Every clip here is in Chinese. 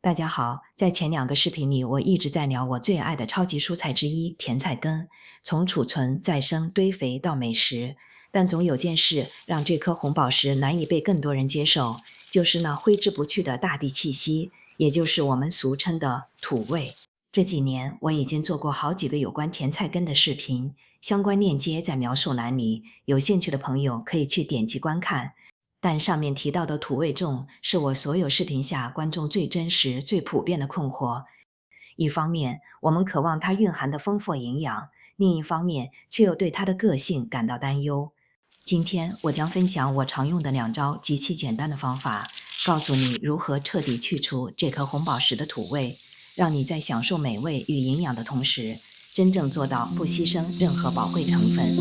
大家好，在前2个视频里，我一直在聊我最爱的超级蔬菜之一——甜菜根，从储存、再生、堆肥到美食。但总有件事让这颗红宝石难以被更多人接受，就是那挥之不去的大地气息，也就是我们俗称的土味。这几年，我已经做过好几个有关甜菜根的视频，相关链接在描述栏里，有兴趣的朋友可以去点击观看。但上面提到的土味重是我所有视频下观众最真实、最普遍的困惑。一方面，我们渴望它蕴含的丰富营养；另一方面，却又对它的个性感到担忧。今天我将分享我常用的2招极其简单的方法，告诉你如何彻底去除这颗红宝石的土味，让你在享受美味与营养的同时，真正做到不牺牲任何宝贵成分。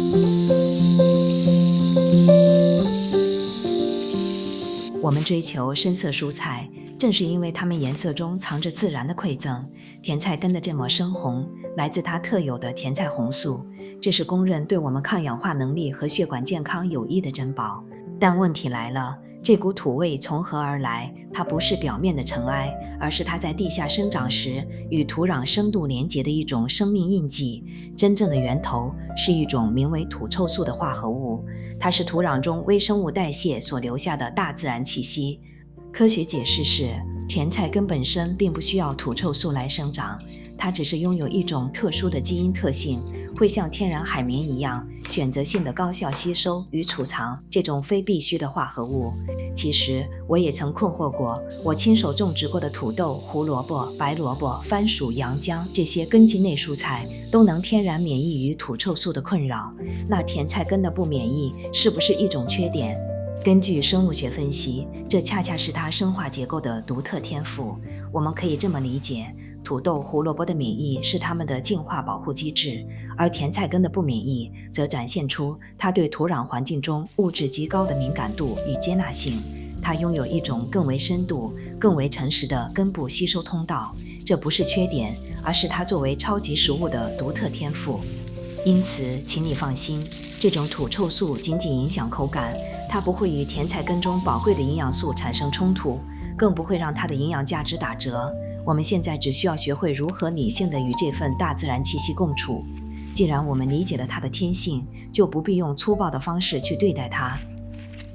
我们追求深色蔬菜，正是因为它们颜色中藏着自然的馈赠。甜菜根的这抹深红，来自它特有的甜菜红素，这是公认对我们抗氧化能力和血管健康有益的珍宝。但问题来了，这股土味从何而来？它不是表面的尘埃，而是它在地下生长时与土壤深度连结的一种生命印记。真正的源头是一种名为土臭素的化合物，它是土壤中微生物代谢所留下的大自然气息。科学解释是，甜菜根本身并不需要土臭素来生长，它只是拥有一种特殊的基因特性，会像天然海绵一样选择性的高效吸收与储藏这种非必需的化合物。其实我也曾困惑过，我亲手种植过的土豆、胡萝卜、白萝卜、番薯、洋姜这些根茎类蔬菜都能天然免疫于土臭素的困扰，那甜菜根的不免疫是不是一种缺点？根据生物学分析，这恰恰是它生化结构的独特天赋。我们可以这么理解，土豆、胡萝卜的免疫是它们的进化保护机制，而甜菜根的不免疫则展现出它对土壤环境中物质极高的敏感度与接纳性。它拥有一种更为深度、更为诚实的根部吸收通道，这不是缺点，而是它作为超级食物的独特天赋。因此，请你放心，这种土臭素仅仅影响口感，它不会与甜菜根中宝贵的营养素产生冲突，更不会让它的营养价值打折。我们现在只需要学会如何理性地与这份大自然气息共处。既然我们理解了它的天性，就不必用粗暴的方式去对待它。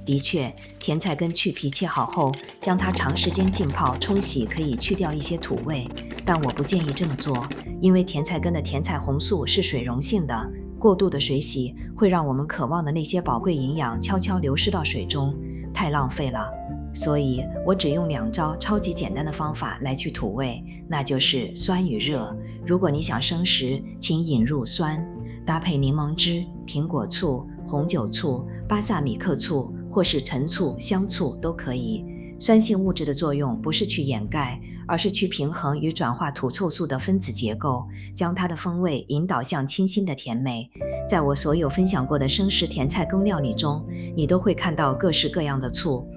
的确，甜菜根去皮切好后，将它长时间浸泡冲洗可以去掉一些土味，但我不建议这么做，因为甜菜根的甜菜红素是水溶性的，过度的水洗会让我们渴望的那些宝贵营养悄悄流失到水中，太浪费了。所以我只用2招超级简单的方法来去土味，那就是酸与热。如果你想生食，请引入酸，搭配柠檬汁、苹果醋、红酒醋、巴萨米克醋或是陈醋、香醋都可以。酸性物质的作用不是去掩盖，而是去平衡与转化土臭素的分子结构，将它的风味引导向清新的甜美。在我所有分享过的生食甜菜根料理中，你都会看到各式各样的醋。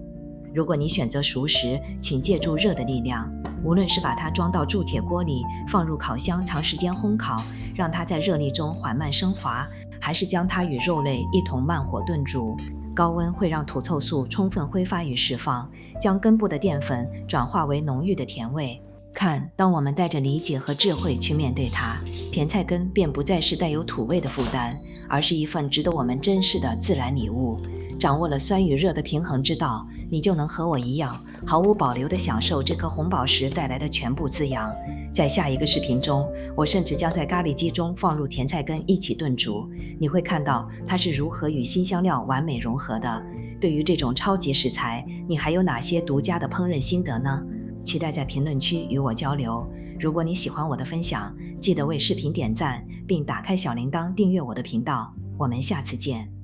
如果你选择熟食，请借助热的力量，无论是把它装到铸铁锅里，放入烤箱长时间烘烤，让它在热力中缓慢升华，还是将它与肉类一同慢火炖煮，高温会让土臭素充分挥发与释放，将根部的淀粉转化为浓郁的甜味。看，当我们带着理解和智慧去面对它，甜菜根便不再是带有土味的负担，而是一份值得我们珍视的自然礼物。掌握了酸与热的平衡之道，你就能和我一样，毫无保留地享受这颗红宝石带来的全部滋养。在下一个视频中，我甚至将在咖喱鸡中放入甜菜根一起炖煮，你会看到它是如何与辛香料完美融合的。对于这种超级食材，你还有哪些独家的烹饪心得呢？期待在评论区与我交流。如果你喜欢我的分享，记得为视频点赞，并打开小铃铛订阅我的频道。我们下次见。